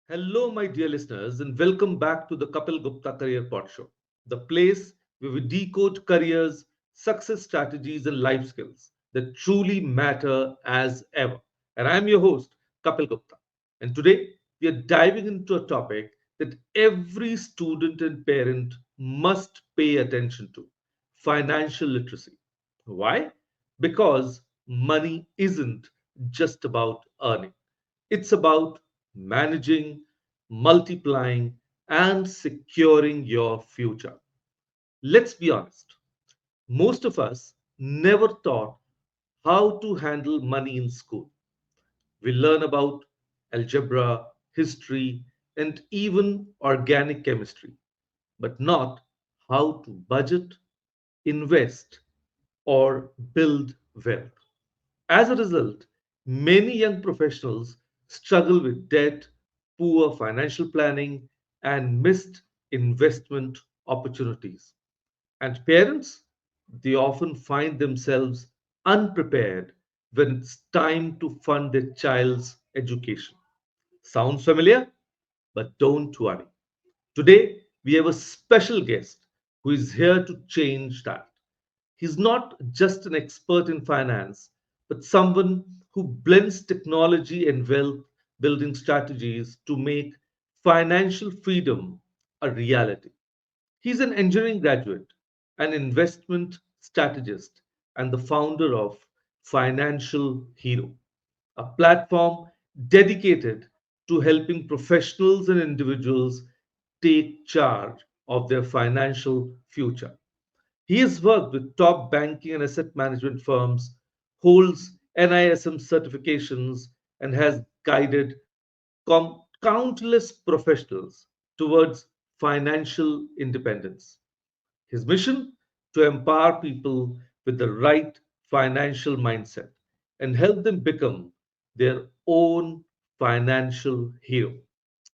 Hello, my dear listeners, and welcome back to the Kapil Gupta Career Pod Show, the place where we decode careers, success strategies, and life skills that truly matter as ever. And I'm your host, Kapil Gupta. And today we are diving into a topic that every student and parent must pay attention to: financial literacy. Why? Because money isn't just about earning. It's about managing, multiplying, and securing your future. Let's be honest, most of us never taught how to handle money in school. We learn about algebra, history, and even organic chemistry, but not how to budget, invest, or build wealth. As a result, many young professionals struggle with debt, poor financial planning, and missed investment opportunities. And parents, they often find themselves unprepared when it's time to fund their child's education. Sounds familiar? But don't worry. Today, we have a special guest who is here to change that. He's not just an expert in finance, but someone who blends technology and wealth building strategies to make financial freedom a reality. He's an engineering graduate, an investment strategist, and the founder of Financial Hero, a platform dedicated to helping professionals and individuals take charge of their financial future. He has worked with top banking and asset management firms, holds NISM certifications, and has guided countless professionals towards financial independence. His mission: to empower people with the right financial mindset and help them become their own financial hero.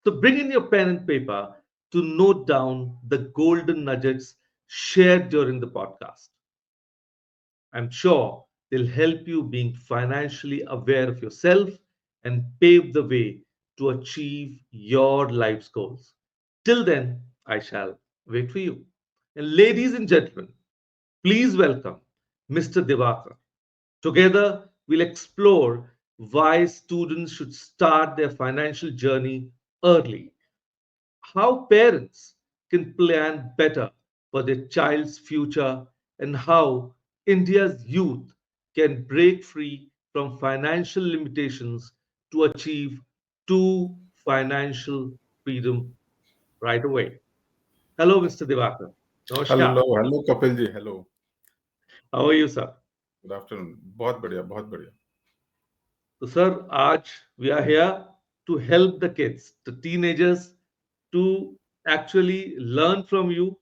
So bring in your pen and paper to note down the golden nuggets shared during the podcast. I'm sure they'll help you being financially aware of yourself and pave the way to achieve your life's goals. Till then, I shall wait for you. And ladies and gentlemen, please welcome Mr. Divakar. Together, we'll explore why students should start their financial journey early, how parents can plan better for their child's future, and how India's youth can break free from financial limitations to achieve true financial freedom right away. Hello, Mr. Divakar. Hello Namaskar. Hello Kapil ji hello. How are you, sir? Good afternoon. बहुत बढ़िया बहुत बढ़िया. So, sir, Aaj we are here to help the kids, the teenagers, to actually learn from you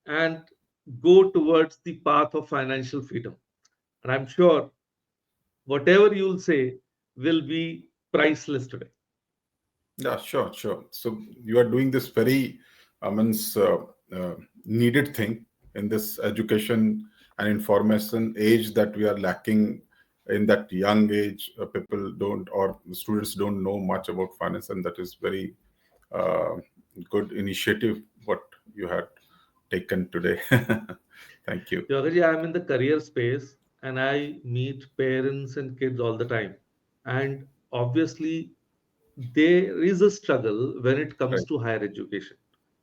and go towards the path of financial freedom. And I'm sure whatever you'll say will be priceless today. Yeah, sure. So you are doing this very means needed thing in this education and information age that we are lacking. In that young age, people don't or students don't know much about finance, and that is very uh, good initiative what you had taken today. Thank you. Yogaji, I'm in the career space and I meet parents and kids all the time. And obviously, there is a struggle when it comes Right. to higher education,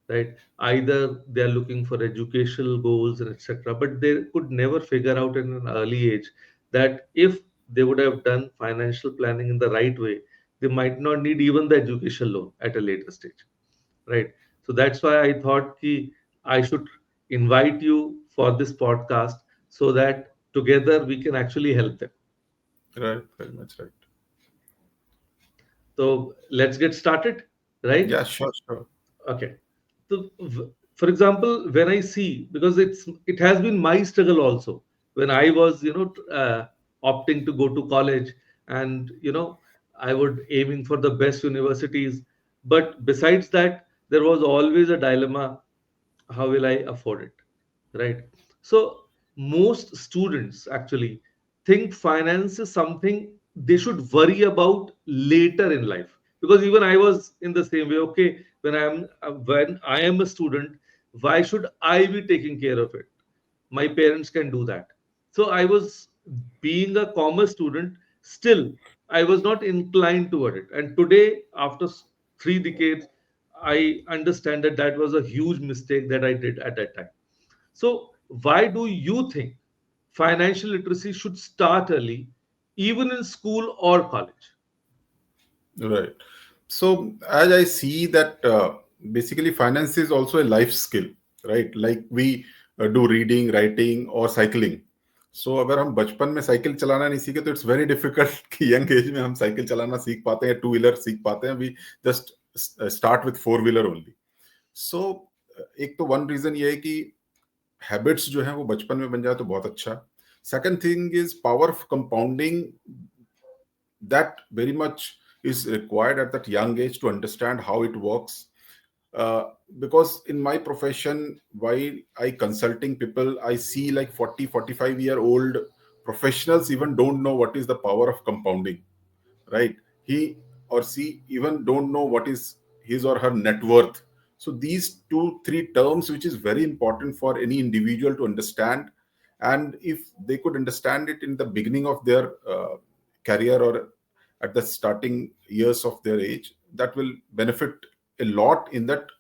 right? Either they are looking for educational goals and etc., but they could never figure out in an early age that if they would have done financial planning in the right way, they might not need even the education loan at a later stage, right? So that's why I thought I should invite you for this podcast so that together we can actually help them. Right. Very much right. So let's get started, right? Yeah, sure. Okay. So, for example, when I see, because it has been my struggle also when I was, opting to go to college, and I would aiming for the best universities. But besides that, there was always a dilemma: how will I afford it, right? So most students actually think finance is something they should worry about later in life, because even I was in the same way. Okay, when I am a student, why should I be taking care of it? My parents can do that. So I was, being a commerce student, still I was not inclined toward it. And today, after 3 decades, I understand that that was a huge mistake that I did at that time. So why do you think financial literacy should start early, even in school or college? Right. So as I see that basically finance is also a life skill, right? Like we do reading, writing or cycling. So अगर हम बचपन में cycle चलाना नहीं सीखे तो it's very difficult कि young age में हम साइकिल चलाना सीख पाते हैं, टू व्हीलर सीख पाते हैं. We just start with four wheeler only. So एक तो वन रीजन ये है कि हैबिट्स जो है वो बचपन में बन जाए तो बहुत अच्छा. Second thing is power of compounding, that very much is required at that young age to understand how it works. Because in my profession, while I consulting people, I see like 40-45 year old professionals even don't know what is the power of compounding, right? He or she even don't know what is his or her net worth. So these two three terms which is very important for any individual to understand, and if they could understand it in the beginning of their career or at the starting years of their age, that will benefit a lot in that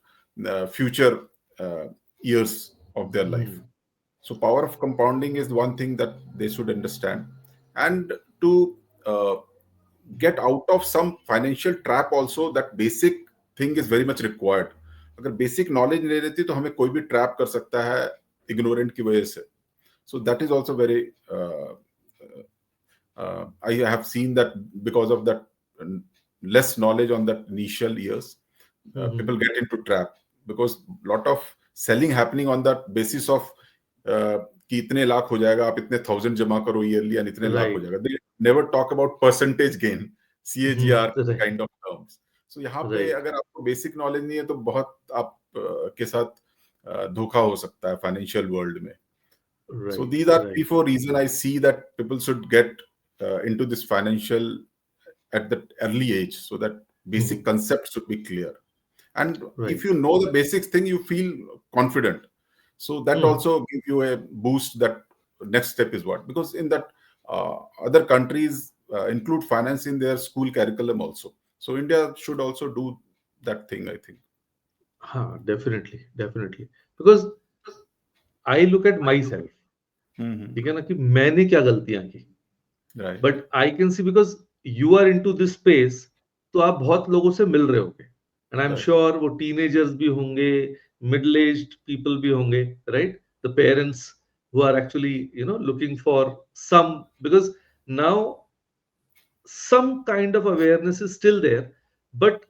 future uh, years of their life. Hmm. So power of compounding is one thing that they should understand. And to uh, get out of some financial trap also, that basic thing is very much required. अगर basic knowledge नहीं रहती तो हमें कोई भी trap कर सकता है इग्नोरेंट की वजह से. So that is also very I have seen that because of that less knowledge on that initial years, people Hmm. get into trap because lot of selling happening on that basis of कि इतने लाख हो जाएगा, आप इतने thousand जमा करो yearly and इतने लाख हो Right. जाएगा. They never talk about percentage gain, CAGR Right. Kind of terms. So यहाँ पे Right. अगर आपको बेसिक नॉलेज नहीं है तो बहुत आप के साथ धोखा हो सकता है फाइनेंशियल वर्ल्ड में. So Right. these are three, Right. four reasons I see that people should get into this financial at the early age, so that basic Mhm. concepts should be clear. And if Right. you know the basics thing, you feel confident. So that Hmm. also give you a boost. That next step is what, because in that other countries include finance in their school curriculum also. So India should also do that thing, I think. हाँ, definitely, definitely. Because I look at myself, Hmm. ठीक है ना, कि मैंने क्या गलतियां की. Right. But I can see, because you are into this space, तो आप बहुत लोगों से मिल रहे होंगे. And I am Right. Sure वो टीनेजर्स भी होंगे, मिडल एज्ड पीपल भी होंगे, right? The parents who are actually, looking for some, because now some kind of awareness is still there, but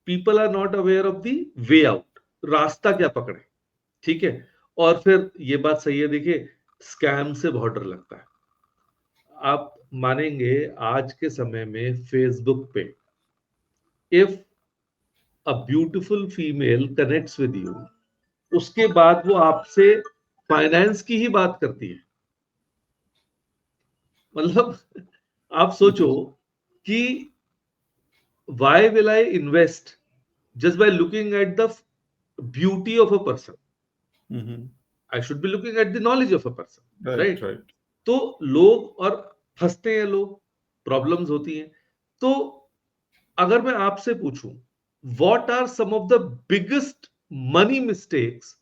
people are not aware of the way out. रास्ता क्या पकड़े, ठीक है? और फिर ये बात सही है, देखिए, स्कैम से बहुत डर लगता है. आप मानेंगे, आज के समय में फेसबुक पे, if a beautiful female connects with you, उसके बाद वो आपसे फाइनेंस की ही बात करती है. मतलब आप सोचो कि why will I invest just by looking at the beauty of a person? Hmm. I should be looking at the knowledge of a person, Right. right? Right. तो लोग और फंसते हैं, लोग, प्रॉब्लम्स होती हैं. तो अगर मैं आपसे पूछूं, what are some of the biggest money mistakes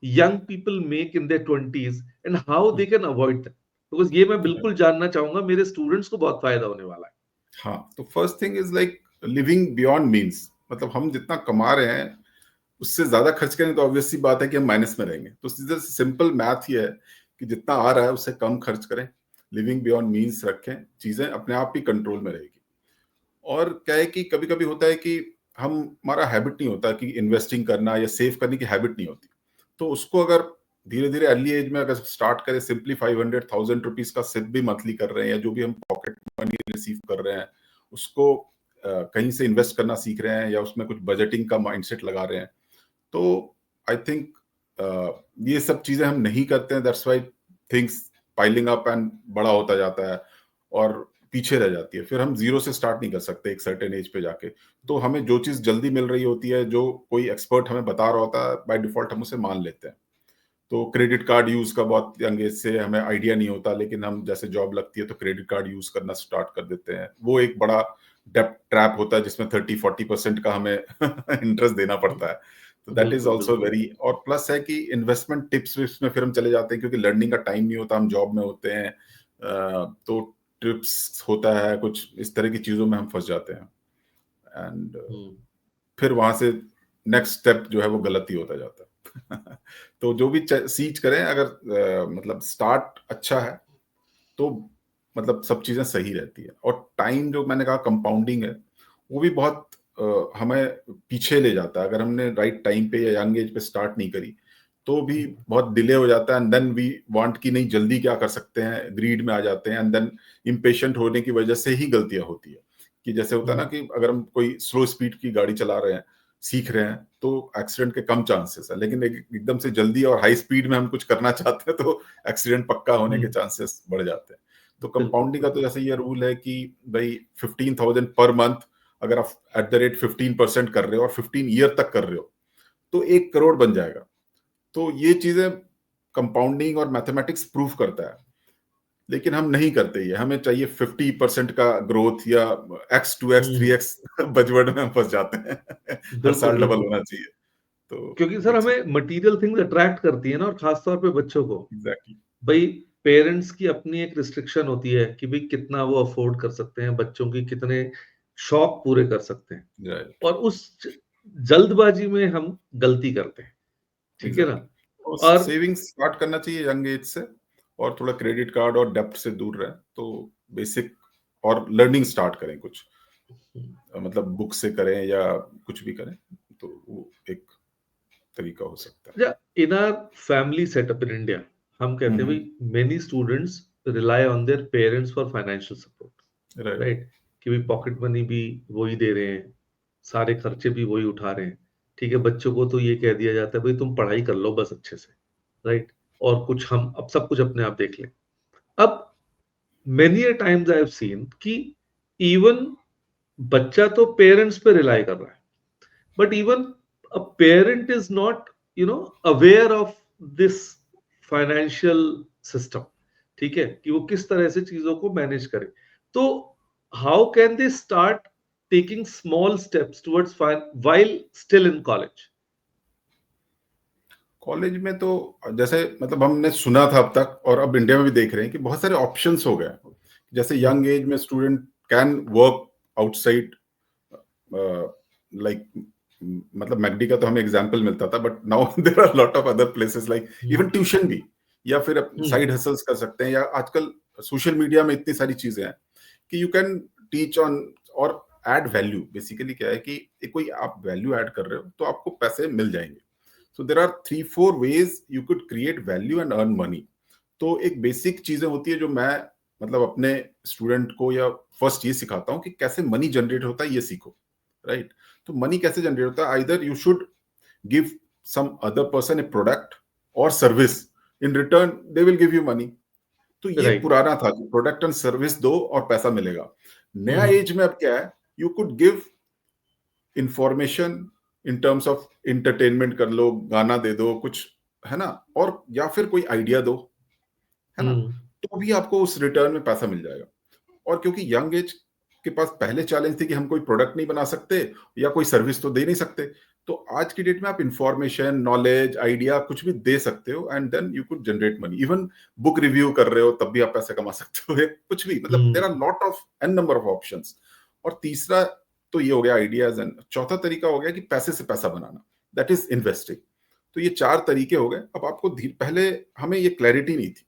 young people make in their 20s and how they can avoid them? Because ये मैं Right. बिल्कुल जानना चाहूंगा, मेरे स्टूडेंट्स को बहुत फायदा होने वाला है. हाँ, तो first thing is like living beyond means. मतलब हम जितना कमा रहे हैं उससे ज्यादा खर्च करें तो ऑब्वियस सी बात है कि हम माइनस में रहेंगे. तो सीधा सिंपल मैथ ही है कि जितना आ रहा है उससे कम खर्च करें, लिविंग बियॉन्ड मीन्स रखें, चीजें अपने आप ही कंट्रोल में रहेगी. और क्या है कि कभी कभी होता है कि हमारा हैबिट नहीं होता कि इन्वेस्टिंग करना या सेव करने की हैबिट नहीं होती. तो उसको अगर धीरे धीरे अर्ली एज में अगर स्टार्ट करें, सिंपली 500,000 रुपीज का सिप भी मंथली कर रहे हैं या जो भी हम पॉकेट मनी रिसीव कर रहे हैं उसको कहीं से इन्वेस्ट करना सीख रहे हैं या उसमें कुछ बजटिंग का माइंडसेट लगा रहे हैं, तो आई थिंक ये सब चीजें हम नहीं करते हैं. That's why things piling up and बड़ा होता जाता है. और पीछे रह जाती है। फिर हम जीरो से स्टार्ट नहीं कर सकते एक सर्टेन एज पे जाके। तो हमें जो चीज जल्दी मिल रही होती है, जो कोई एक्सपर्ट हमें बता रहा होता है, बाय डिफॉल्ट हम उसे मान लेते हैं। तो क्रेडिट कार्ड यूज का बहुत यंग एज से हमें आइडिया नहीं होता, लेकिन हम जैसे जॉब लगती है तो क्रेडिट कार्ड यूज करना स्टार्ट कर देते हैं। वो एक बड़ा डेप्ट ट्रैप होता है जिसमें 30-40% का हमें इंटरेस्ट देना पड़ता है। तो दैट इज बिल्कुल ऑल्सो बिल्कुल। वेरी, और प्लस है कि इन्वेस्टमेंट टिप्स में फिर हम चले जाते हैं, क्योंकि लर्निंग का टाइम नहीं होता, हम जॉब में होते हैं। तो ट्रिप्स होता है, कुछ इस तरह की चीजों में हम फंस जाते हैं, एंड फिर वहां से नेक्स्ट स्टेप जो है वो गलत ही होता जाता है। तो जो भी सीच करें, अगर मतलब स्टार्ट अच्छा है तो मतलब सब चीजें सही रहती है। और टाइम जो मैंने कहा कंपाउंडिंग है, वो भी बहुत हमें पीछे ले जाता है। अगर हमने राइट टाइम पे या यंग एज पे स्टार्ट नहीं करी तो भी बहुत डिले हो जाता है, एंड देन वी वांट कि नहीं जल्दी क्या कर सकते हैं, ग्रीड में आ जाते हैं, एंड देन इम्पेशेंट होने की वजह से ही गलतियां होती है। कि जैसे होता है ना कि अगर हम कोई स्लो स्पीड की गाड़ी चला रहे हैं, सीख रहे हैं, तो एक्सीडेंट के कम चांसेस है। लेकिन एकदम से जल्दी और हाई स्पीड में हम कुछ करना चाहते हैं तो एक्सीडेंट पक्का होने के चांसेस बढ़ जाते हैं। तो बिल्कुल कंपाउंडिंग का तो जैसे ये रूल है कि भाई 15,000 पर मंथ अगर आप एट द रेट 15% कर रहे हो और 15 ईयर तक कर रहे हो तो 1 करोड़ बन जाएगा। तो ये चीजें कंपाउंडिंग और मैथमेटिक्स प्रूव करता है, लेकिन हम नहीं करते। ये हमें चाहिए 50% का ग्रोथ या x2x 3x बजवर्ड में हम फंस जाते हैं। हर बिल्कुल साल डबल बिल्कुल। होना चाहिए। तो क्योंकि वो सर चीज हमें मटेरियल थिंग्स अट्रैक्ट करती है ना, और खासतौर पे बच्चों को। एग्जैक्टली भाई पेरेंट्स की अपनी एक रिस्ट्रिक्शन होती है कि भाई कितना वो अफोर्ड कर सकते हैं, बच्चों की कितने शौक पूरे कर सकते हैं, राइट, और उस जल्दबाजी में हम गलती करते हैं। ठीक है ना? एग्जैक्टली। और और सेविंग्स स्टार्ट करना चाहिए यंग एज से, और थोड़ा क्रेडिट कार्ड और डेप्ट से दूर रहें। तो बेसिक और लर्निंग स्टार्ट करें कुछ, मतलब बुक से करें या कुछ भी करें, तो वो एक तरीका हो सकता है। In our family setup in India, हम कहते हैं भाई many students rely on their parents for financial support, right. Right? कि भाई पॉकेट मनी भी वही दे रहे हैं, सारे खर्चे भी वही उठा रहे हैं। ठीक है, बच्चों को तो ये कह दिया जाता है भाई तुम पढ़ाई कर लो बस अच्छे से, राइट? और कुछ हम अब सब कुछ अपने आप देख लें। अब many a times I have seen कि इवन बच्चा तो पेरेंट्स पे रिलाई कर रहा है, but even a parent is not, aware of this financial system। ठीक है, कि वो किस तरह से चीजों को मैनेज करे। तो how can they start taking small steps towards while still in college? College में तो जैसे मतलब हमने सुना था अब तक, और अब इंडिया में भी देख रहे हैं कि बहुत सारे ऑप्शंस हो गए। जैसे यंग एज में student can work outside, like मतलब मैकडी का तो हमें एग्जांपल मिलता था, but now there are lot of other places like even tuition भी, या फिर साइड हसल्स कर सकते हैं, या आजकल सोशल मीडिया में इतनी सारी चीजें हैं कि यू कैन टीच ऑन और ऐड वैल्यू। बेसिकली क्या है कि कोई आप वैल्यू ऐड कर रहे हो तो आपको पैसे मिल जाएंगे। So there are 3-4 ways you could create value and earn money. तो एक बेसिक चीजें होती है जो मैं मतलब अपने स्टूडेंट को या फर्स्ट ये सिखाता हूँ कि कैसे मनी जनरेट होता है, ये सीखो। राइट? तो मनी कैसे जनरेट होता है, either you should give some other person a product और service, in return they will give you money. तो ये राइट। पुराना था कि प्रोडक्ट एंड सर्विस दो और पैसा मिलेगा। नया एज में अब क्या है, you could give information in terms of entertainment कर लो, गाना दे दो कुछ, है ना, और या फिर कोई आइडिया दो, है ना, तो भी आपको उस रिटर्न में पैसा मिल जाएगा। और क्योंकि यंग एज के पास पहले चैलेंज थी कि हम कोई प्रोडक्ट नहीं बना सकते या कोई सर्विस तो दे नहीं सकते, तो आज की डेट में आप इंफॉर्मेशन, नॉलेज, आइडिया कुछ भी दे सकते हो, and then you could generate money. Even book review कर रहे हो तब भी आप पैसे कमा सकते हो, कुछ भी, मतलब there are lot of an number of options. और तीसरा तो ये हो गया आइडियाज, एंड चौथा तरीका हो गया कि पैसे से पैसा बनाना, दैट इज इन्वेस्टिंग। तो ये 4 तरीके हो गए। अब आपको पहले हमें ये क्लैरिटी नहीं थी,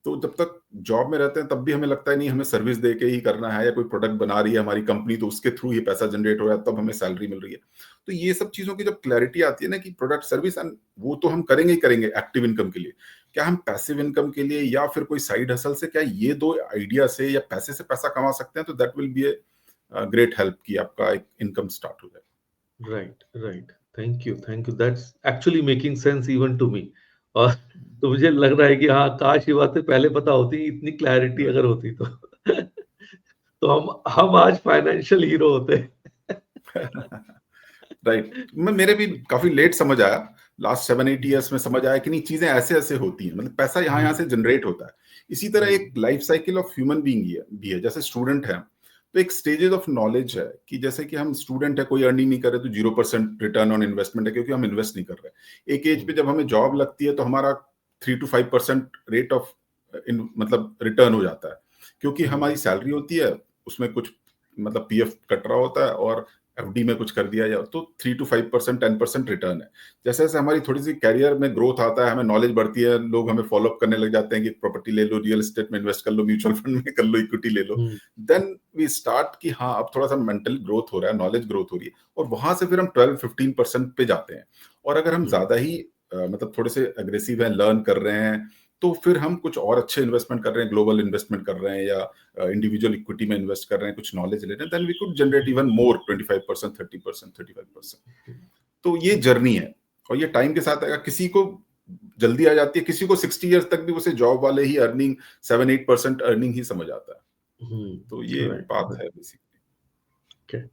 तो जब तक जॉब में रहते हैं तब भी हमें लगता है नहीं हमें सर्विस दे के ही करना है, या कोई प्रोडक्ट बना रही है हमारी कंपनी तो उसके थ्रू ही पैसा जनरेट हो रहा है तब हमें सैलरी मिल रही है। तो ये सब चीजों की जब क्लैरिटी आती है ना कि प्रोडक्ट सर्विस, एंड वो तो हम करेंगे ही करेंगे एक्टिव इनकम के लिए, क्या हम पैसिव इनकम के लिए या फिर कोई साइड हसल से, क्या ये दो आइडिया से या पैसे से पैसा कमा सकते हैं, तो that will be a great help कि आपका एक इनकम स्टार्ट हो जाए। Right right. Thank you, that's actually making sense even to me. और तो मुझे लग रहा है कि हाँ, काश ये बातें पहले पता होती, इतनी क्लैरिटी अगर होती तो। तो हम आज फाइनेंशियल हीरो होते राइट। मैं मेरे भी काफी लेट समझ आया, लास्ट 7-8 ईयर्स में समझ आया कि नहीं, चीजें ऐसे ऐसे होती हैं, मतलब पैसा यहाँ से जनरेट होता है। इसी तरह एक life cycle of human being भी है। जैसे स्टूडेंट है तो एक स्टेजेस ऑफ नॉलेज है कि जैसे कि हम स्टूडेंट है, कोई अर्निंग नहीं कर रहे तो 0% रिटर्न ऑन इन्वेस्टमेंट है, क्योंकि हम इन्वेस्ट नहीं कर रहे। एक एज पे जब हमें जॉब लगती है तो हमारा 3 to 5% रेट ऑफ मतलब रिटर्न हो जाता है, क्योंकि हमारी सैलरी होती है, उसमें कुछ मतलब पीएफ कट रहा होता है और एफडी में कुछ कर दिया जाए, तो 3 to 5%, 10% रिटर्न है। जैसे जैसे हमारी थोड़ी सी कैरियर में ग्रोथ आता है, हमें नॉलेज बढ़ती है, लोग हमें फॉलो अप करने लग जाते हैं कि प्रॉपर्टी ले लो, रियल एस्टेट में इन्वेस्ट कर लो, म्यूचुअल फंड में कर लो, इक्विटी ले लो। देन वी स्टार्ट कि हाँ अब थोड़ा सा मेंटल ग्रोथ हो रहा है, नॉलेज ग्रोथ हो रही है, और वहां से फिर हम 12-15% पे जाते हैं। और अगर हम ज्यादा ही मतलब थोड़े से अग्रेसिव है, लर्न कर रहे हैं, तो फिर हम कुछ और अच्छे इन्वेस्टमेंट कर रहे हैं, ग्लोबल इन्वेस्टमेंट कर रहे हैं, या इंडिविजुअल इक्विटी में इन्वेस्ट कर रहे हैं, कुछ नॉलेज ले रहे हैं, then we could generate even more 25%, 30%, 35%। तो ये जर्नी है, और ये टाइम के साथ आएगा। किसी को जल्दी आ जाती है, किसी को 60 ईयर्स तक भी उसे जॉब वाले ही अर्निंग 7-8% अर्निंग ही समझ आता है। तो ये बात है बेसिकली।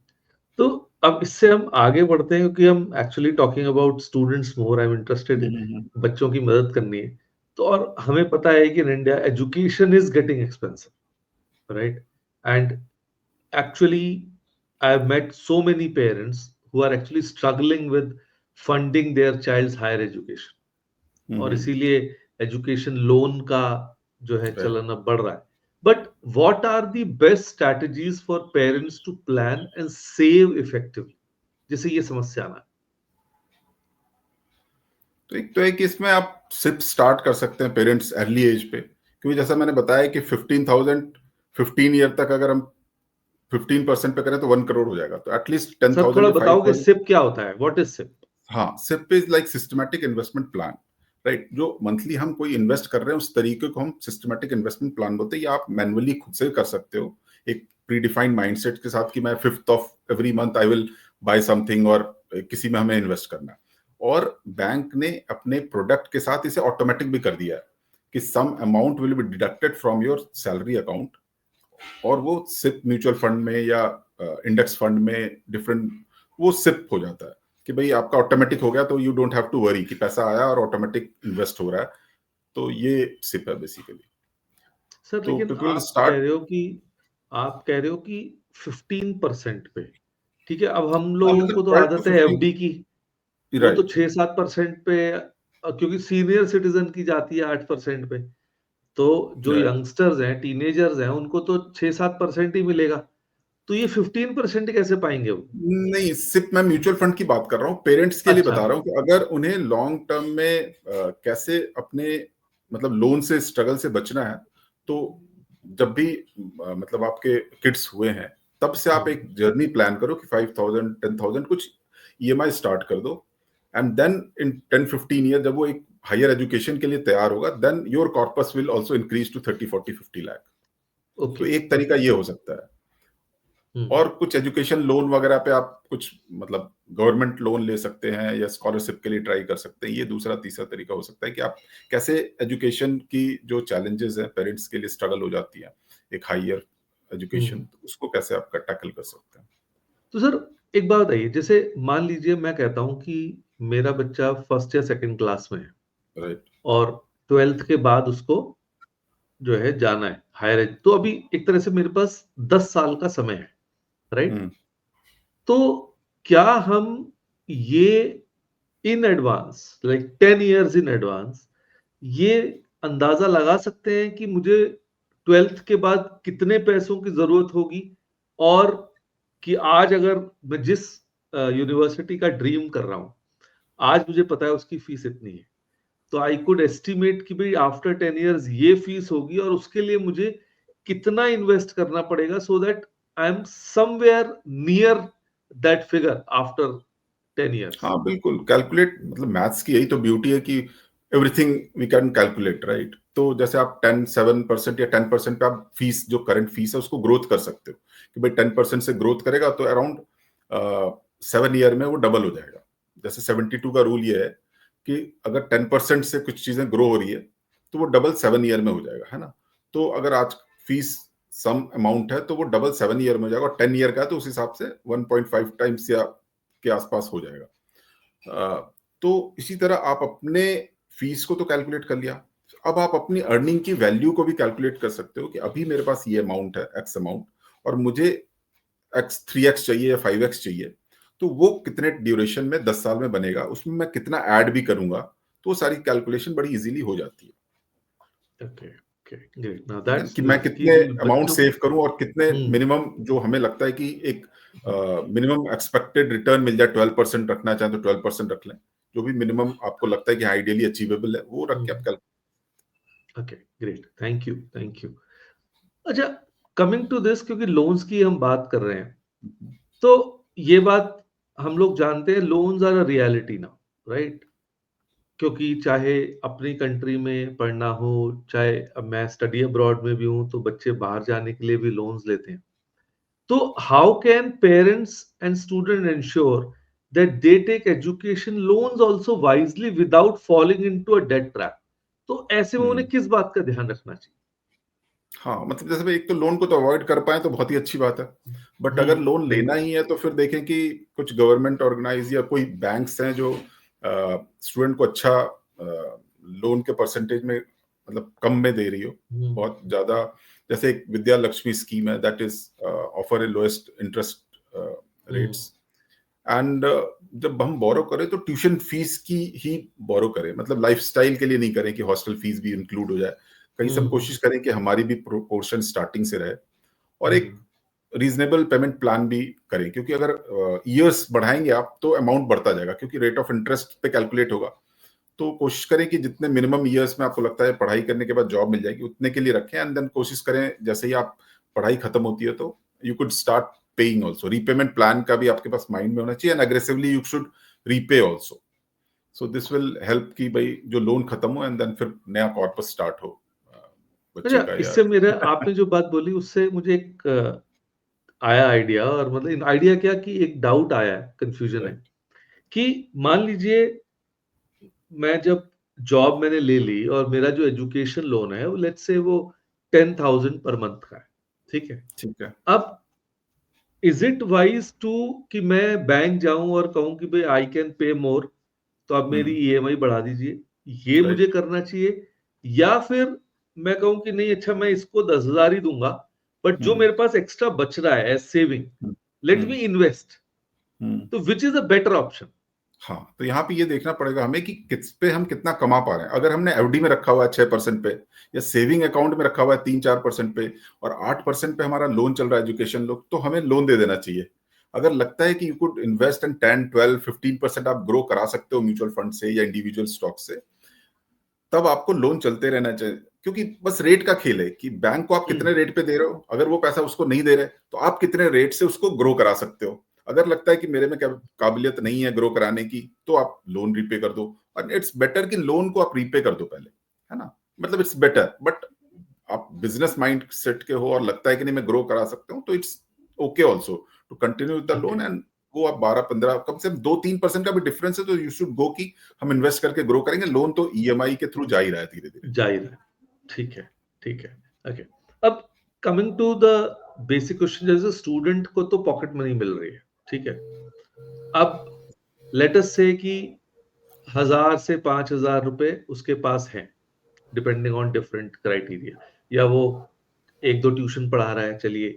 तो अब इससे हम आगे बढ़ते हैं, क्योंकि हम actually talking about students more, I am interested, बच्चों की मदद करनी है। तो और हमें पता है कि in India education is getting expensive, right? And actually I've met so many parents who are actually struggling with funding their child's higher education, और इसीलिए एजुकेशन लोन का जो है चलन अब बढ़ रहा है। But what are the best strategies for parents to plan and save effectively, जिससे ये समस्या ना? तो एक तो है कि इसमें आप सिप स्टार्ट कर सकते हैं पेरेंट्स अर्ली एज पे, क्योंकि जैसा मैंने बताया कि 15,000 15 ईयर तक अगर हम 15% पे करें तो 1 करोड़ हो जाएगा, तो एटलीस्ट सर थोड़ा 10,000 या बताओगे 5,000। सिप क्या होता है, व्हाट इज सिप? हाँ, SIP is like systematic investment plan, right. जो मंथली हम कोई इन्वेस्ट कर रहे हैं उस तरीके को हम सिस्टमैटिक इन्वेस्टमेंट प्लान बोलते हैं। या आप मैनुअली खुद से कर सकते हो एक प्री डिफाइंड माइंडसेट के साथ कि मैं 5th of every month I will buy something, और किसी में हमें इन्वेस्ट करना है। और बैंक ने अपने प्रोडक्ट के साथ इसे ऑटोमेटिक भी कर दिया है कि some amount will be deducted from your salary account, और वो सिप म्यूचुअल फंड में या इंडेक्स फंड में डिफरेंट वो सिप हो जाता है कि भाई आपका ऑटोमेटिक हो गया, तो you don't have to worry कि पैसा आया और ऑटोमेटिक इन्वेस्ट हो रहा है। तो ये सिप है बेसिकली। सर तो लेकिन पीपल आप कह स्टार्ट। रहे हो कि 15% पे, ठीक है, अब हम हाँ, लोगों मतलब को तो 12 to आदत है 15। एफडी की, वो तो राइट। 6-7% पे, क्योंकि सीनियर सिटीजन की जाती है 8% पे। तो जो राइट। यंगस्टर्स हैं, टीनेजर्स हैं, उनको तो 6-7% ही मिलेगा। तो ये 15% कैसे पाएंगे वो? नहीं, सिर्फ मैं म्यूचुअल फंड की बात कर रहा हूँ, पेरेंट्स के लिए अच्छा। बता रहा हूँ कि अगर उन्हें लॉन्ग टर्म में कैसे अपने मतलब लोन से स्ट्रगल से बचना है, तो जब भी मतलब आपके किड्स हुए हैं तब से आप एक जर्नी प्लान करो कि 5,000 10,000 कुछ ईएमआई स्टार्ट कर दो, एंड देन इन 10-15 ईयर जब वो एक हायर एजुकेशन के लिए तैयार होगा, then your corpus will also increase to 30, 40, 50 lakh. तो ओके। एक तरीका ये हो सकता है। और कुछ एजुकेशन लोन वगैरह पे आप कुछ मतलब गवर्नमेंट लोन ले सकते हैं या स्कॉलरशिप के लिए ट्राई कर सकते हैं। ये दूसरा तीसरा तरीका हो सकता है कि आप कैसे एजुकेशन की जो चैलेंजेस है पेरेंट्स के लिए स्ट्रगल हो जाती है एक हायर एजुकेशन, तो उसको कैसे आप टैकल कर सकते हैं। तो सर एक बात बताइए, जैसे मान लीजिए मैं कहता हूँ कि मेरा बच्चा फर्स्ट या सेकंड क्लास में है, राइट। और 12th के बाद उसको जो है जाना है हायर एज, तो अभी एक तरह से मेरे पास 10 साल का समय है, राइट? हम्म। तो क्या हम ये in advance, like 10 years in advance, ये अंदाजा लगा सकते हैं कि मुझे 12th के बाद कितने पैसों की जरूरत होगी, और कि आज अगर मैं जिस यूनिवर्सिटी का ड्रीम कर रहा हूं, आज मुझे पता है उसकी फीस इतनी है, तो आई कुड एस्टिमेट कि भाई आफ्टर 10 years ये फीस होगी, और उसके लिए मुझे कितना इन्वेस्ट करना पड़ेगा, so that I am somewhere near that figure after 10 years। हाँ बिल्कुल, कैलकुलेट मतलब मैथ्स की यही तो ब्यूटी है कि everything we can calculate, right. तो जैसे आप 7% या 10% पे आप फीस जो करंट फीस है उसको ग्रोथ कर सकते हो कि भाई 10% से ग्रोथ करेगा तो अराउंड 7 ईयर में वो डबल हो जाएगा। जैसे 72 का रूल ये है कि अगर 10% से कुछ चीजें ग्रो हो रही है तो वो डबल 7 ईयर में हो जाएगा, है ना। तो अगर आज फीस सम अमाउंट है तो वो डबल 7 ईयर में हो जाएगा, और 10 ईयर का है तो उस हिसाब से 1.5 टाइम्स या के आसपास हो जाएगा। तो इसी तरह आप अपने फीस को तो कैलकुलेट कर लिया, अब आप अपनी अर्निंग की वैल्यू को भी कैलकुलेट कर सकते हो कि अभी मेरे पास ये अमाउंट है, एक्स अमाउंट, और मुझे एक्स 3x चाहिए या 5x चाहिए, तो वो कितने ड्यूरेशन में 10 साल में बनेगा, उसमें मैं कितना ऐड भी करूंगा, तो सारी कैलकुलेशन बड़ी इजीली हो जाती है। Okay okay great. नाउ ठीक है, दैट्स कि मैं न्यूज़ कि कितने अमाउंट बच्चों को। सेव करूं और कितने मिनिमम, जो हमें लगता है कि एक मिनिमम एक्सपेक्टेड रिटर्न मिल जाए, 12% रखना चाहें तो 12% रख लें, जो भी मिनिमम आपको लगता है कि आइडियली अचीवेबल है वो रख के आप कल। Okay great, thank you thank you. अच्छा, कमिंग टू दिस, क्योंकि लोन्स की हम बात कर रहे हैं, तो ये बात हम लोग जानते हैं, loans are a reality now, right? क्योंकि चाहे अपनी कंट्री में पढ़ना हो, चाहे अब मैं स्टडी अब्रॉड में भी हूं, तो बच्चे बाहर जाने के लिए भी लोन्स लेते हैं। तो how can parents and student ensure that they take education loans also wisely without falling into a debt trap? तो ऐसे में उन्हें किस बात का ध्यान रखना चाहिए? हाँ, मतलब जैसे एक तो लोन को तो अवॉइड कर पाए तो बहुत ही अच्छी बात है, बट अगर लोन लेना ही है तो फिर देखें कि कुछ गवर्नमेंट ऑर्गेनाइज या कोई बैंक्स हैं जो स्टूडेंट को अच्छा लोन के परसेंटेज में, मतलब कम में दे रही हो, बहुत ज्यादा। जैसे एक विद्या लक्ष्मी स्कीम है, that is offer A lowest interest rates, and जब हम बोरो करें तो ट्यूशन फीस की ही बोरो करें, मतलब लाइफस्टाइल के लिए नहीं करें कि हॉस्टल फीस भी इंक्लूड हो जाए। कहीं से हम कोशिश करें कि हमारी भी प्रोपोर्शन स्टार्टिंग से रहे, और एक रीजनेबल पेमेंट प्लान भी करें, क्योंकि अगर ईयर्स बढ़ाएंगे आप तो अमाउंट बढ़ता जाएगा, क्योंकि रेट ऑफ इंटरेस्ट पे कैलकुलेट होगा। तो कोशिश करें कि जितने मिनिमम ईयर्स में आपको लगता है पढ़ाई करने के बाद जॉब मिल जाएगी, उतने के लिए रखें, एंड देन कोशिश करें जैसे ही आप पढ़ाई खत्म होती है तो you could start paying also. Repayment plan का भी आपके पास माइंड में होना चाहिए, and aggressively you should repay also. So this will help कि भाई जो लोन खत्म हो एंड देन फिर नया कॉर्पस स्टार्ट हो बच्चे अच्छा, का या इससे मेरा, आपने जो बात बोली उससे मुझे एक आया आइडिया, और मतलब आइडिया क्या कि एक डाउट आया है, कंफ्यूजन है कि मान लीजिए मैं जब जॉब मैंने ले ली और मेरा जो एजुकेशन लोन है वो लेट्स से वो 10,000 पर मंथ का है, ठीक है? ठीक है। अब इज इट वाइज टू कि मैं बैंक जाऊं और कहूं कि भाई आई कैन पे मोर, तो अब मेरी ईएमआई बढ़ा दीजिए, ये मुझे राइट। करना चाहिए? या फिर मैं कहूं कि नहीं, अच्छा मैं इसको 10,000 ही दूंगा, बट जो मेरे पास एक्स्ट्रा बच रहा है as saving, let me invest, तो which is a better option? हाँ, तो यहाँ पे ये देखना पड़ेगा हमें कि किस पे हम कितना कमा पा रहे हैं। अगर हमने एफडी में रखा हुआ है 6% पे, या सेविंग अकाउंट में रखा हुआ है 3-4% पे, और 8% पे हमारा लोन चल रहा है एजुकेशन लोन, तो हमें लोन दे देना चाहिए। अगर लगता है कि यू कुड इन्वेस्ट इन 10-12-15% आप ग्रो करा सकते हो म्यूचुअल फंड से या इंडिविजुअल स्टॉक से, तब आपको लोन चलते रहना चाहिए। क्योंकि बस रेट का खेल है कि बैंक को आप कितने रेट पे दे रहे हो, अगर वो पैसा उसको नहीं दे रहे तो आप कितने रेट से उसको ग्रो करा सकते हो। अगर लगता है कि मेरे में काबिलियत नहीं है ग्रो कराने की, तो आप लोन रीपे कर दो, और इट्स बेटर कि लोन को आप रीपे कर दो पहले, है ना। मतलब इट्स बेटर, बट आप बिजनेस माइंड सेट के हो और लगता है कि नहीं मैं ग्रो करा सकता हूँ, तो it's okay also to continue the loan, एंड वो आप 12-15, कम से कम 2-3% का भी डिफरेंस है तो यू शुड गो कि हम इन्वेस्ट करके ग्रो करेंगे। लोन तो ईएमआई के थ्रू जा ही रहा है धीरे धीरे। जाहिर है, ठीक है, ठीक है। ओके, अब coming to the basic question, जैसे स्टूडेंट को तो पॉकेट मनी मिल रही है, ठीक है? अब लेट अस से कि 1,000 से 5,000 रुपए उसके पास है, डिपेंडिंग ऑन डिफरेंट क्राइटेरिया, या वो एक दो ट्यूशन पढ़ा रहा है, चलिए,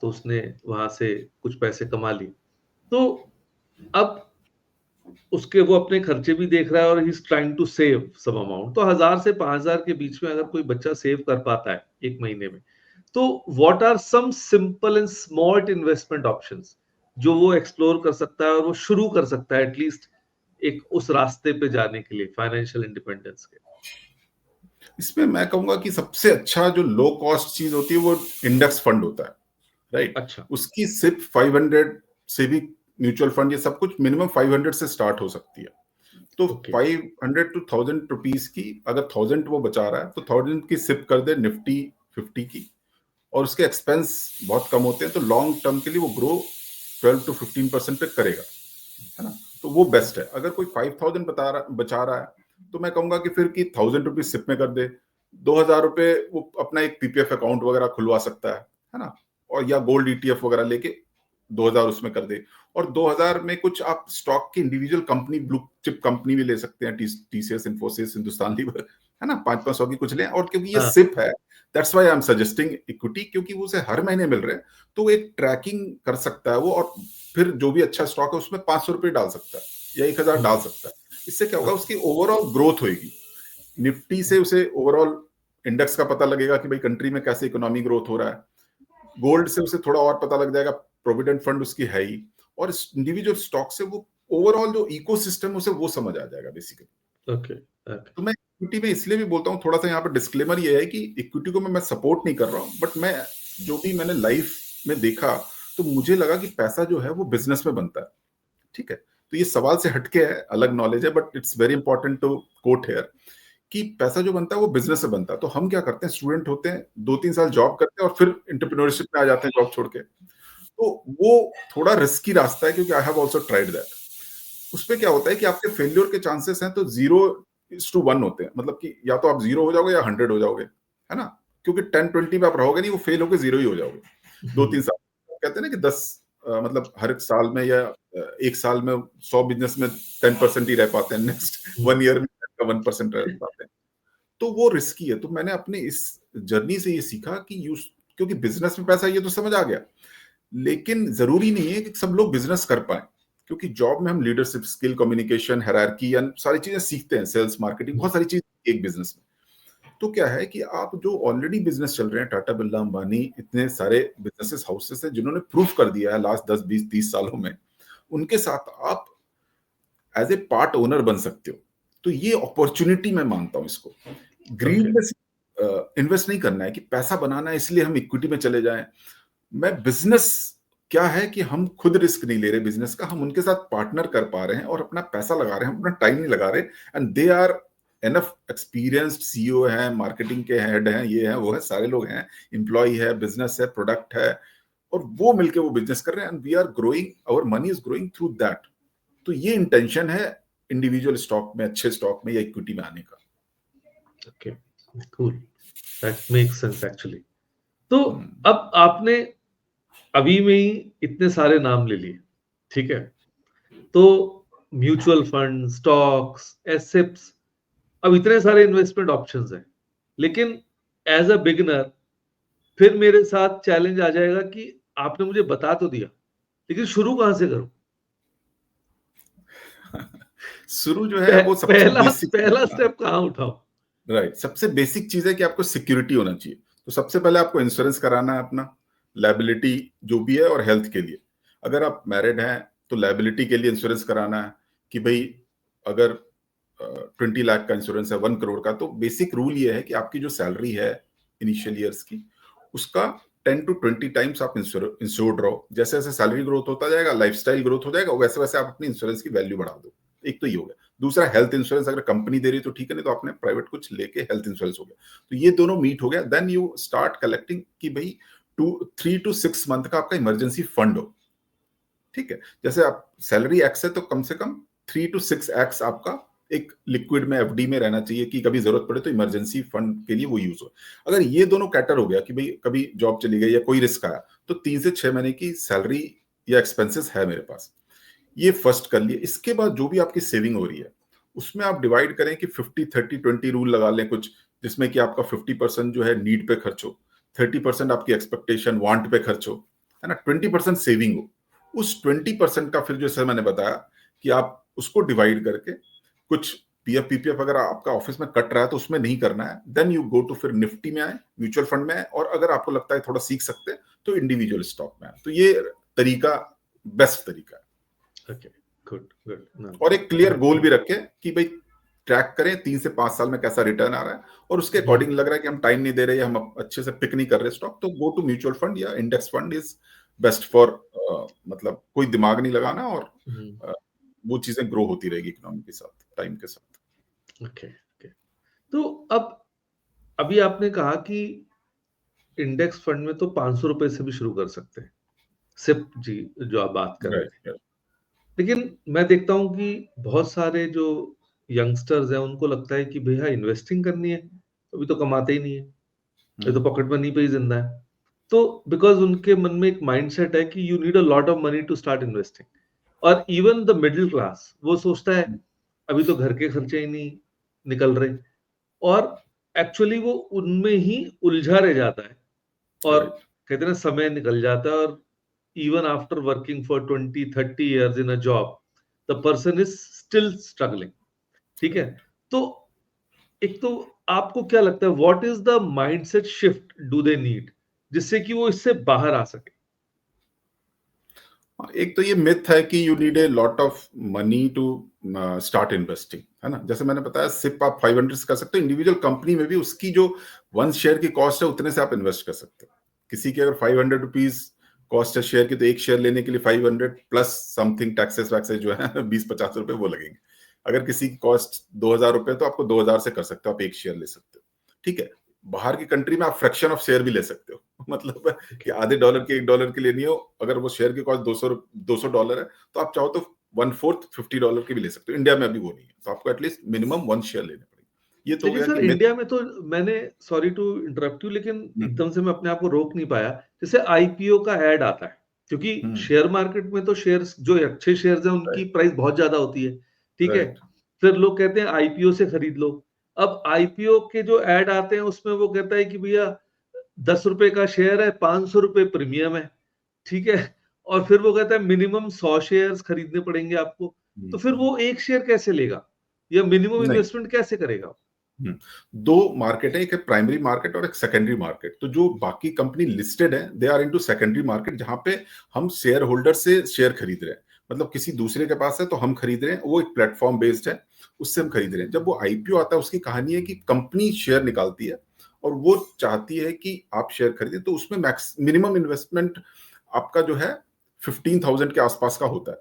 तो उसने वहां से कुछ पैसे कमा लिए, तो अब उसके वो अपने खर्चे भी देख रहा है और he is trying to save some amount. तो 1,000 से 5,000 के बीच में अगर कोई बच्चा सेव कर पाता है एक महीने में, तो what are some simple and smart investment options जो वो एक्सप्लोर कर सकता है और वो शुरू कर सकता है एटलीस्ट एक उस रास्ते पे जाने के लिए, फाइनेंशियल इंडिपेंडेंस के? इसमें मैं कहूंगा कि सबसे अच्छा जो लो कॉस्ट चीज होती है वो इंडेक्स फंड होता है, राइट। अच्छा, उसकी सिर्फ 500 से भी, म्यूचुअल फंड ये सब कुछ मिनिमम 500 से स्टार्ट हो सकती है। तो ओके, 500 टू 1,000 रुपीज की, अगर 1,000 वो बचा रहा है तो 1,000 की सिप कर दे निफ्टी 50 की, और उसके एक्सपेंस बहुत कम होते हैं, तो लॉन्ग टर्म के लिए वो ग्रो 12-15% पे करेगा, है ना। तो वो बेस्ट है। अगर कोई 5,000 बचा रहा है, तो मैं कहूंगा कि फिर की 1,000 रुपीज सिप में कर दे, 2,000 रुपए वो अपना एक पीपीएफ अकाउंट वगैरह खुलवा सकता है है ना, और या गोल्ड ईटीएफ वगैरह लेके 2000 उसमें कर दे, और 2000 में कुछ आप स्टॉक की individual company, blue chip company भी ले सकते हैं, टीसीएस, इन्फोसिस, हिंदुस्तान लीवर, है ना, 500 की कुछ लें। और क्योंकि ये हाँ, सिप है, that's why I am suggesting equity, क्योंकि वो उसे हर महीने मिल रहे हैं, तो एक ट्रैकिंग कर सकता है वो, और फिर जो भी अच्छा स्टॉक है उसमें 500 रुपये डाल सकता है या 1000 डाल सकता है। इससे क्या होगा, उसकी ओवरऑल ग्रोथ होगी। निफ्टी से उसे ओवरऑल इंडेक्स का पता लगेगा कि भाई कंट्री में कैसे इकोनॉमी ग्रोथ हो रहा है। गोल्ड से उसे थोड़ा और पता लग जाएगा, प्रोविडेंट फंड उसकी है ही, और इंडिविजुअल स्टॉक से वो ओवरऑल जो इकोसिस्टम उसे वो समझ आ जाएगा बेसिकली। ओके, ओके, तो मैं इक्विटी में इसलिए भी बोलता हूँ, थोड़ा सा यहाँ पर डिस्क्लेमर ये है कि इक्विटी को मैं सपोर्ट नहीं कर रहा हूँ, बट मैं जो भी मैंने लाइफ में देखा, तो मुझे लगा कि पैसा जो है वो बिजनेस में बनता है। ठीक है, तो ये सवाल से हटके है, अलग नॉलेज है, but it's very important to quote here कि पैसा जो बनता है वो बिजनेस से बनता है। तो हम क्या करते हैं, स्टूडेंट होते हैं, 2-3 साल जॉब करते हैं और फिर इंटरप्रेन्योरशिप में आ जाते हैं जॉब छोड़ के। तो वो थोड़ा रिस्की रास्ता है, क्योंकि I have also tried that. उसमें क्या होता है कि आपके फेल्योर के चांसेस हैं तो 0:1 होते हैं, मतलब कि या तो आप 0 हो जाओगे या 100 हो जाओगे, है ना, क्योंकि 10-20 में आप रहोगे नहीं, वो फेल होकर 0 ही हो जाओगे 2-3 साल। कहते हैं ना कि 10 मतलब हर एक साल में या एक साल में 100 बिजनेस में 10% ही रह पाते हैं, नेक्स्ट 1 ईयर में 1% रह पाते हैं। तो वो रिस्की है। तो मैंने अपने इस जर्नी से ये सीखा कि क्योंकि बिजनेस में पैसा, ये तो समझ आ गया, लेकिन जरूरी नहीं है कि सब लोग बिजनेस कर पाए, क्योंकि जॉब में हम लीडरशिप स्किल, कम्युनिकेशन, हायरार्की, सारी चीजें सीखते हैं, सेल्स, मार्केटिंग, बहुत सारी चीज एक बिजनेस में। तो क्या है कि आप जो ऑलरेडी बिजनेस चल रहे हैं, टाटा, बिरला, अंबानी, इतने सारे बिजनेसेस हाउसेस हैं जिन्होंने प्रूफ कर दिया है लास्ट 10-20-30 सालों में, उनके साथ आप एज ए पार्ट ओनर बन सकते हो। तो ये अपॉर्चुनिटी मैं मानता हूं इसको। ग्रीड ओके, में इन्वेस्ट नहीं करना है कि पैसा बनाना है इसलिए हम इक्विटी में चले जाएं। मैं बिजनेस क्या है कि हम खुद रिस्क नहीं ले रहे बिजनेस का, हम उनके साथ पार्टनर कर पा रहे हैं और अपना पैसा लगा रहे हैं, हम अपना टाइम नहीं लगा रहे, and they are enough experienced, CEO हैं, मार्केटिंग के हेड हैं, ये हैं वो हैं, सारे लोग हैं, एम्प्लॉय है, बिजनेस है, प्रोडक्ट है, और वो मिलके वो बिजनेस कर रहे हैं, and we are growing, our money is growing through that. तो ये इंटेंशन है इंडिविजुअल स्टॉक में, अच्छे स्टॉक में या इक्विटी में आने का। Okay, cool, that makes sense actually. तो हम्म, अब आपने अभी में ही इतने सारे नाम ले लिए, ठीक है, तो म्यूचुअल फंड, स्टॉक्स, एसेट्स, अब इतने सारे इन्वेस्टमेंट ऑप्शंस हैं, लेकिन एज अ बिगिनर फिर मेरे साथ चैलेंज आ जाएगा कि आपने मुझे बता तो दिया, लेकिन शुरू कहां से करूं? शुरू जो है वो सबसे पहला बेसिक पहला स्टेप कहां उठाऊं? राइट, सबसे बेसिक चीज है कि आपको सिक्योरिटी होना चाहिए। तो सबसे पहले आपको इंश्योरेंस कराना है अपना, लायबिलिटी जो भी है, और हेल्थ के लिए। अगर आप मैरिड हैं तो लायबिलिटी के लिए इंश्योरेंस कराना है कि भाई अगर 20 लाख का इंश्योरेंस है, 1 करोड़ का, तो बेसिक रूल ये है कि आपकी जो सैलरी है इनिशियल ईयर्स की, उसका 10 to 20 टाइम्स आप इंश्योर्ड रहो। जैसे जैसे सैलरी ग्रोथ होता जाएगा, लाइफस्टाइल ग्रोथ हो जाएगा, वैसे वैसे आप अपनी इंश्योरेंस की वैल्यू बढ़ा दो। एक तो ये हो गया। दूसरा, हेल्थ इंश्योरेंस अगर कंपनी दे रही है तो ठीक है, नहीं तो आपने प्राइवेट कुछ लेके हेल्थ इंश्योरेंस हो गया। तो ये दोनों मीट हो गया, देन यू स्टार्ट कलेक्टिंग कि भाई 3 to 6 मंथ का आपका इमरजेंसी फंड हो। ठीक है, जैसे आप सैलरी एक्स है तो कम से कम 3 to 6x आपका एक लिक्विड में, एफडी में रहना चाहिए कि कभी जरूरत पड़े तो इमरजेंसी फंड के लिए वो यूज हो। अगर ये दोनों कैटर हो गया कि भाई कभी जॉब चली गई या कोई रिस्क आया, तो 3 से 6 महीने की सैलरी या एक्सपेंसेस है मेरे पास, ये फर्स्ट कर लिए। इसके बाद जो भी आपकी सेविंग हो रही है उसमें आप डिवाइड करें कि 50-30-20 रूल लगा लें कुछ, जिसमें कि आपका 50% जो है नीड पे खर्च हो, 30% आपकी एक्सपेक्टेशन वांट पे खर्च हो, है ना, 20% सेविंग हो। उस 20% का फिर जैसे मैंने बताया कि आप उसको डिवाइड करके कुछ पीएफ पीपीएफ अगर आपका ऑफिस में कट रहा है तो उसमें नहीं करना है, देन यू गो टू फिर निफ्टी में आए, म्यूचुअल फंड में आए, और अगर आपको लगता है थोड़ा सीख सकते हैं तो इंडिविजुअल स्टॉक में आए। तो ये तरीका बेस्ट तरीका है। Okay, good good. और एक क्लियर गोल भी रखें कि भाई ट्रैक करें 3 से 5 साल में कैसा रिटर्न आ रहा है, और उसके अकॉर्डिंग लग रहा है कि हम टाइम नहीं दे रहे या हम अच्छे से पिक नहीं कर रहे स्टॉक, तो गो टू म्यूचुअल फंड या index fund is best for, मतलब कोई दिमाग नहीं लगाना, और uh, वो चीजें ग्रो होती रहेगी इकोनॉमी के साथ, टाइम के साथ। Okay, okay. तो अब अभी आपने कहा कि इंडेक्स फंड में तो 500 रुपए से भी शुरू कर सकते हैं, सिप जी जो आप बात कर रहे थे, राइट, लेकिन मैं देखता हूं कि बहुत सारे जो यंगस्टर्स हैं उनको लगता है कि भैया इन्वेस्टिंग करनी है, अभी तो कमाते ही नहीं है, ये तो पॉकेट मनी पे ही जिंदा है। तो बिकॉज उनके मन में एक माइंडसेट है कि you need a lot of money to start investing. और इवन द मिडिल क्लास वो सोचता है अभी तो घर के खर्चे ही नहीं निकल रहे, और एक्चुअली वो उनमें ही उलझा रह जाता है, और राइट। कहते हैं ना समय निकल जाता है, और even after working for 20-30 years in a job, the person is still struggling। ठीक है। तो एक तो आपको क्या लगता है what is the mindset shift do they need जिससे कि वो इससे बाहर आ सके? एक तो ये मिथ है कि you need a lot of money to start investing, है ना। जैसे मैंने बताया, सिप आप 500 से कर सकते हो, इंडिविजुअल कंपनी में भी उसकी जो वन शेयर की कॉस्ट है उतने से आप इन्वेस्ट कर सकते हो। किसी की अगर 500 रुपीज कॉस्ट है शेयर की, तो एक शेयर लेने के लिए 500 प्लस समथिंग टैक्सेस वैक्सेस जो है 20-50 रुपए वो लगेंगे। अगर किसी की कॉस्ट 2000 रुपए, तो आपको 2000 से कर सकते हो, आप एक शेयर ले सकते हो। ठीक है। बाहर की कंट्री में आप फ्रैक्शन ऑफ शेयर भी ले सकते हो मतलब कि आधे डॉलर के $1 की लेनी हो, अगर वो शेयर की कॉस्ट 200 $200 है, तो आप चाहो तो 1/4 $50 की भी ले सकते हो। इंडिया में अभी वो नहीं है, तो आपको एटलीस्ट मिनिमम वन शेयर लेने पड़ेगी। ये तो हो लेकिन गया सर कि इंडिया में तो मैंने, सॉरी टू इंटरप्ट यू, लेकिन एकदम से मैं अपने आप को रोक नहीं पाया, जैसे आईपीओ का ऐड आता है, क्योंकि शेयर मार्केट में तो शेयर्स जो अच्छे शेयर्स हैं उनकी राइट, प्राइस बहुत ज्यादा होती है। ठीक है। राइट। फिर लोग कहते हैं आईपीओ से खरीद लो। अब आईपीओ के जो ऐड आते हैं उसमें वो कहता है कि भैया 10 रुपए का शेयर है, 500 रुपए प्रीमियम है। ठीक है। और फिर वो कहता है मिनिमम 100 शेयर्स खरीदने पड़ेंगे आपको। तो फिर वो एक शेयर कैसे लेगा, या मिनिमम नहीं। इन्वेस्टमेंट कैसे करेगा? हम्म, दो मार्केट है, एक है प्राइमरी मार्केट और एक सेकेंडरी मार्केट। तो जो बाकी कंपनी लिस्टेड है, they are into secondary market, जहां पे हम शेयर होल्डर से शेयर खरीद रहे हैं। मतलब किसी दूसरे के पास है तो हम खरीद रहे हैं, वो एक प्लेटफॉर्म बेस्ड है, उससे हम खरीद रहे हैं। जब वो आईपीओ आता है, उसकी कहानी है कि कंपनी शेयर निकालती है और वो चाहती है कि आप शेयर खरीदे, तो उसमें मैक्स मिनिमम इन्वेस्टमेंट आपका जो है 15,000 के आसपास का होता है।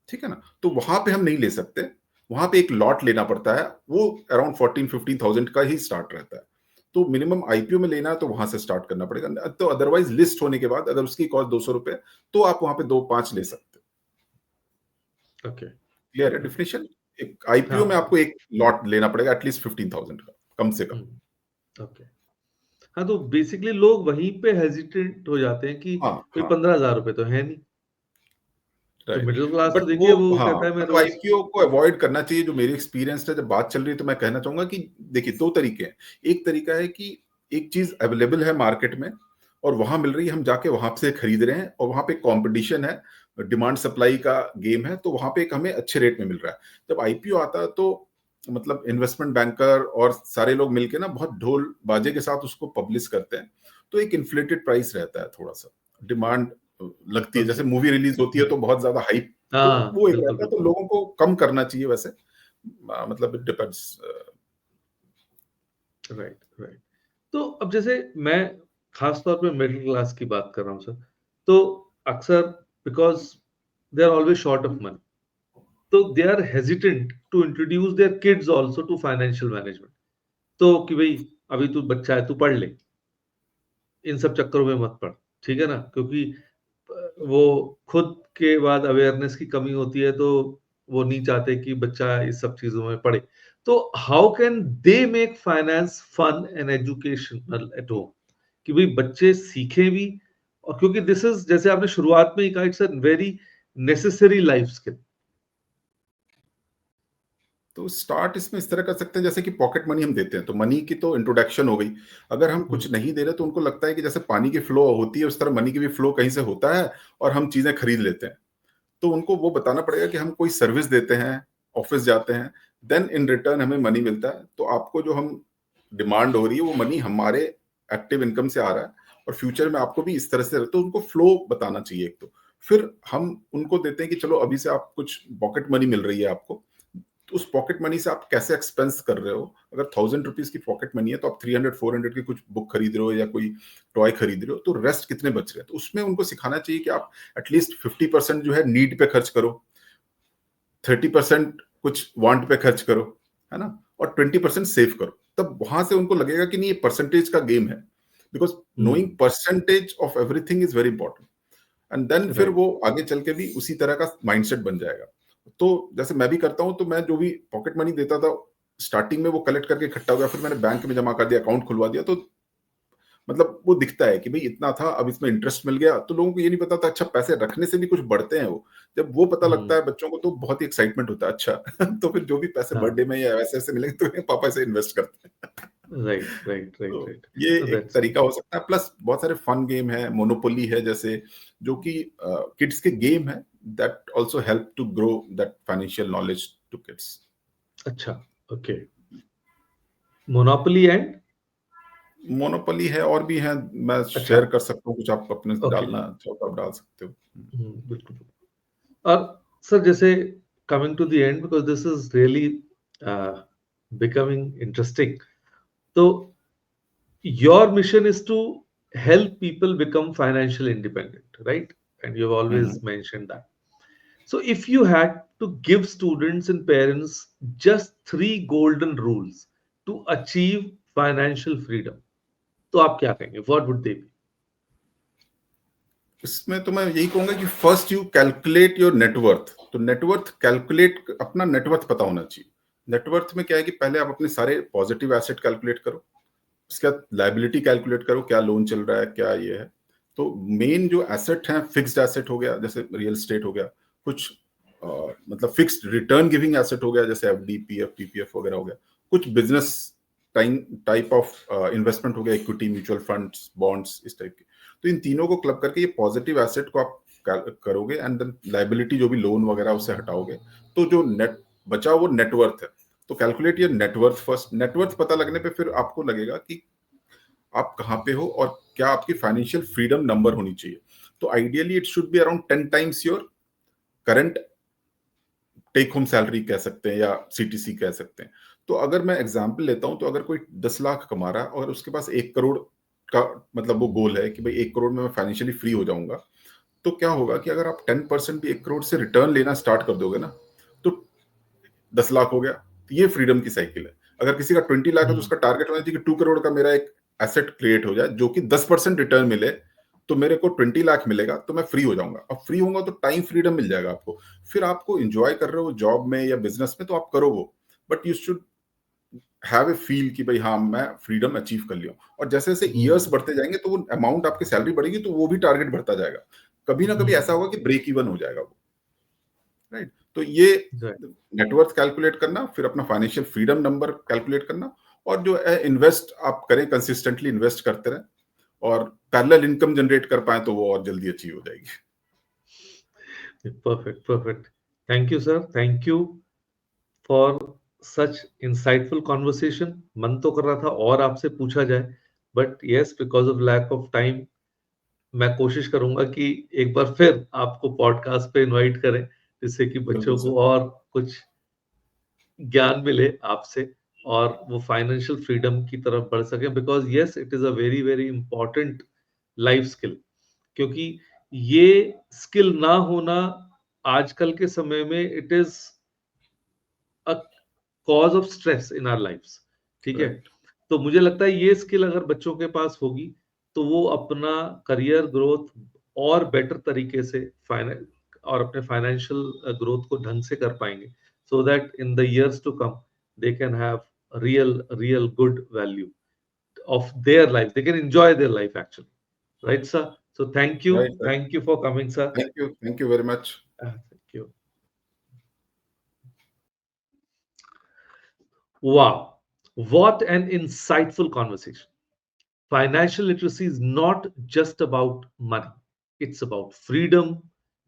ठीक है ना। तो वहां पे हम नहीं ले सकते, वहां पे एक लॉट लेना पड़ता है, वो अराउंड 14-15,000 का ही स्टार्ट रहता है। तो मिनिमम आईपीओ में लेना है तो वहां से स्टार्ट करना पड़ेगा। तो अदरवाइज लिस्ट होने के बाद अगर उसकी कॉस्ट 200 रुपए, तो आप वहां पे 2-5 ले सकते हो। ओके। क्लियर है ओके। डिफिनेशन। एक आईपीओ में हाँ। आपको एक लॉट लेना पड़ेगा एटलीस्ट 15,000 का, कम से कम। ओके। हाँ, तो बेसिकली लोग वहीं पे हेजिटेट हो जाते हैं कि हाँ, भाई हाँ। 15,000 रुपए तो है नहीं। तो राइट। मिडिल क्लास तो बट वो, देखिए वो हाँ, कहता है मैं मतलब रोज। आईपीओ को अवॉइड करना चाहिए। जो मेरी एक्सपीरियंस है, जब बात चल रही है, तो मैं कहना चाहूंगा कि देखिए, दो तरीके हैं। एक तरीका है कि एक चीज अवेलेबल है मार्केट में और वहां मिल रही है, हम जाके वहां से खरीद रहे हैं, और वहां पे कंपटीशन है, डिमांड सप्लाई का गेम है, तो वहां पे एक हमें अच्छे रेट में मिल रहा है। जब आईपीओ आता है, तो मतलब इन्वेस्टमेंट बैंकर और सारे लोग मिलके ना बहुत ढोल बाजे के साथ उसको पब्लिश करते हैं, तो एक इन्फ्लेटेड प्राइस रहता है थोड़ा सा। डिमांड लगती है, जैसे ओके। मूवी रिलीज होती है तो बहुत ज्यादा हाइप, तो हाँ, वो एक बिल्कुल रहता है। तो बिल्कुल। लोगों को कम करना चाहिए वैसे। मतलब इट डिपेंड्स। Right, right. तो अब जैसे मैं खास तौर पे मिडिल क्लास की बात कर रहा हूँ सर, तो अक्सर because they are always short of money, तो they are hesitant to introduce their kids also to financial management. तो कि भाई अभी तू बच्चा है, तू पढ़ ले, इन सब चक्करों में मत पड़। ठीक है ना, क्योंकि वो खुद के बाद अवेयरनेस की कमी होती है, तो वो नहीं चाहते कि बच्चा इस सब चीजों में पड़े। तो how can they make finance fun and educational at home, कि भाई बच्चे सीखें भी, और क्योंकि दिस इज जैसे आपने शुरुआत में ही कहा, it's a very necessary life skill. तो स्टार्ट इसमें इस तरह कर सकते हैं, जैसे कि पॉकेट मनी हम देते हैं, तो मनी की तो इंट्रोडक्शन हो गई। अगर हम कुछ नहीं दे रहे, तो उनको लगता है कि जैसे पानी की फ्लो होती है, उस तरह मनी की भी फ्लो कहीं से होता है, और हम चीजें खरीद लेते हैं। तो उनको वो बताना पड़ेगा कि हम कोई सर्विस देते हैं, ऑफिस जाते हैं, देन इन रिटर्न हमें मनी मिलता है। तो आपको जो हम डिमांड हो रही है, वो मनी हमारे एक्टिव इनकम से आ रहा है, और फ्यूचर में आपको भी इस तरह से, तो उनको फ्लो बताना चाहिए एक तो। फिर हम उनको देते हैं कि चलो अभी से आप कुछ पॉकेट मनी मिल रही है आपको, तो उस पॉकेट मनी से आप कैसे एक्सपेंस कर रहे हो। अगर 1,000 रुपीज की पॉकेट मनी है, तो आप 300-400 की कुछ बुक खरीद रहे हो या कोई टॉय खरीद रहे हो, तो रेस्ट कितने बच रहे हैं। तो उसमें उनको सिखाना चाहिए कि आप एटलीस्ट 50% जो है नीड पे खर्च करो, 30% कुछ वांट पे खर्च करो, है ना, और 20% सेव करो। तब वहां से उनको लगेगा कि नहीं, ये परसेंटेज का गेम है। Because knowing percentage of everything is very important. And then फिर राइट। वो आगे चल के भी उसी तरह का माइंडसेट बन जाएगा। तो जैसे मैं भी करता हूं, तो मैं जो भी पॉकेट मनी देता था, स्टार्टिंग में वो कलेक्ट करके इकट्ठा हो गया, फिर मैंने बैंक में जमा कर दिया, अकाउंट खुलवा दिया, तो मतलब वो दिखता है कि भाई इतना था, अब इसमें इंटरेस्ट मिल गया, तो लोगों को ये नहीं पता था अच्छा पैसे रखने से भी कुछ बढ़ते हैं वो। जब वो पता लगता है बच्चों को तो बहुत ही एक्साइटमेंट होता है, अच्छा तो फिर जो भी पैसे हाँ, बर्थडे में या वैसे ऐसे मिलेंगे तो पापा इसे इन्वेस्ट करते हैं। राइट, राइट, तो राइट, राइट। ये एक दैट्स तरीका हो सकता है, प्लस बहुत सारे फन गेम है, मोनोपोली है जैसे, जो कि किड्स के गेम है, that also help to grow that financial knowledge to kids. अच्छा, ओके। मोनोपोली एंड मोनोपोली है, और भी है, मैं अच्छा, शेयर कर सकता हूँ कुछ, आप अपने ओके। डालना चाहो तो आप डाल सकते हो। बिल्कुल। और सर, जैसे coming to the end, because this is really becoming interesting, तो your mission is to help people become financially independent, right? And you've hmm. always mentioned that. So if you had to give students and parents just three golden rules to achieve financial freedom, तो आप क्या कहेंगे? What would they be? इसमें तो मैं यही कहूंगा कि first you calculate your net worth. तो नेटवर्थ कैलकुलेट, अपना नेटवर्थ पता होना चाहिए। नेटवर्थ में क्या है कि पहले आप अपने सारे पॉजिटिव एसेट कैलकुलेट करो, उसके बाद लाइबिलिटी कैलकुलेट करो, क्या लोन चल रहा है, क्या ये है। तो मेन जो एसेट है, फिक्स्ड एसेट हो गया जैसे रियल एस्टेट हो गया, कुछ मतलब फिक्स्ड रिटर्न गिविंग एसेट हो गया जैसे एफडी, पीएफ, पीपीएफ वगैरह हो गया, कुछ बिजनेस टाइप ऑफ इन्वेस्टमेंट हो गया, इक्विटी, म्यूचुअल फंड्स, बॉन्ड्स, इस टाइप के। तो इन तीनों को क्लब करके ये पॉजिटिव एसेट को आप करोगे, एंड देन लाइबिलिटी जो भी लोन वगैरह उससे हटाओगे, तो जो नेट बचा वो नेटवर्थ है। तो calculate your net worth first. Net worth पता लगने पे फिर आपको लगेगा कि आप कहाँ पे हो और क्या आपकी फाइनेंशियल फ्रीडम नंबर होनी चाहिए। तो ideally it should be around 10 times your current take home salary कह सकते हैं, या सीटीसी कह सकते हैं। तो अगर मैं एग्जांपल लेता हूं, तो अगर कोई 10 लाख कमा रहा है और उसके पास 1 करोड़ का मतलब वो गोल है कि भाई 1 करोड़ में मैं फाइनेंशियली फ्री हो जाऊंगा, तो क्या होगा कि अगर आप 10% भी 1 करोड़ से रिटर्न लेना स्टार्ट कर दोगे ना, तो 10 लाख हो गया। तो ये फ्रीडम की साइकिल है। अगर किसी का 20 लाख है तो उसका टारगेट होना चाहिए कि 2 करोड़ का मेरा एक एसेट क्रिएट हो जाए जो कि 10% रिटर्न मिले, तो मेरे को 20 लाख मिलेगा, तो मैं फ्री हो जाऊंगा। अब फ्री होऊंगा तो टाइम फ्रीडम मिल जाएगा आपको। फिर आपको इंजॉय कर रहे हो जॉब में या बिजनेस में, तो आप करो वो, but you should have a feel कि भाई हाँ मैं फ्रीडम अचीव कर लिया। और जैसे जैसे ईयर्स बढ़ते जाएंगे तो वो अमाउंट, आपकी सैलरी बढ़ेगी तो वो भी टारगेट बढ़ता जाएगा। कभी ना कभी ऐसा होगा कि ब्रेक इवन हो जाएगा वो, राइट। तो ये Right. नेटवर्थ कैलकुलेट करना, फिर अपना फाइनेंशियल फ्रीडम नंबर कैलकुलेट करना, और जो है इन्वेस्ट आप करें, कंसिस्टेंटली इन्वेस्ट करते रहें, और पैरेलल इनकम जनरेट कर पाए तो वो और जल्दी अचीव हो जाएगी। Perfect, perfect. Thank you, sir. Thank you for such insightful conversation. मन तो कर रहा था और आपसे पूछा जाए, but yes, because of lack of time मैं कोशिश करूंगा कि एक बार फिर आपको पॉडकास्ट पे इनवाइट करें, जिससे कि बिल्कुल बच्चों सर। को और कुछ ज्ञान मिले आपसे, और वो फाइनेंशियल फ्रीडम की तरफ बढ़ सके, because yes, it is a very very important life skill. क्योंकि ये स्किल ना होना आजकल के समय में it is a cause of stress in our lifes. ठीक है? राइट। तो मुझे लगता है ये स्किल अगर बच्चों के पास होगी, तो वो अपना करियर ग्रोथ और बेटर तरीके से फाइनेंस और अपने फाइनेंशियल ग्रोथ को ढंग से कर पाएंगे, so that in the years to come they can have real good value of their life. They can enjoy their life actually. Right, sir? So thank you. Right. Right. Thank you for coming, sir. Thank you very much. Thank you. Wow. What an insightful conversation. Financial literacy is not just about money, it's about freedom,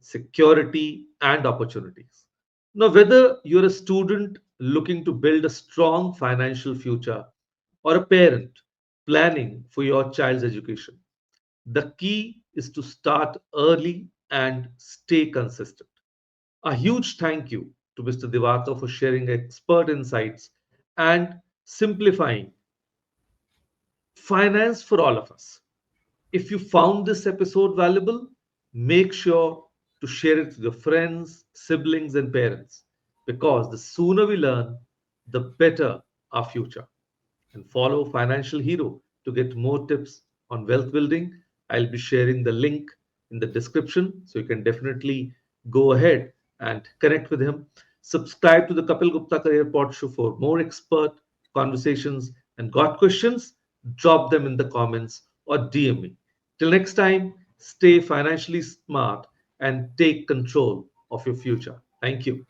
security, and opportunities. Now, whether you're a student looking to build a strong financial future or a parent planning for your child's education, the key is to start early and stay consistent. A huge thank you to Mr. Divata for sharing expert insights and simplifying finance for all of us. If you found this episode valuable, make sure to share it with your friends, siblings, and parents, because the sooner we learn, the better our future. And follow Financial Hero to get more tips on wealth building. I'll be sharing the link in the description, so you can definitely go ahead and connect with him. Subscribe to the Kapil Gupta Career Pod Show for more expert conversations, and got questions? Drop them in the comments or DM me. Till next time, stay financially smart and take control of your future. Thank you.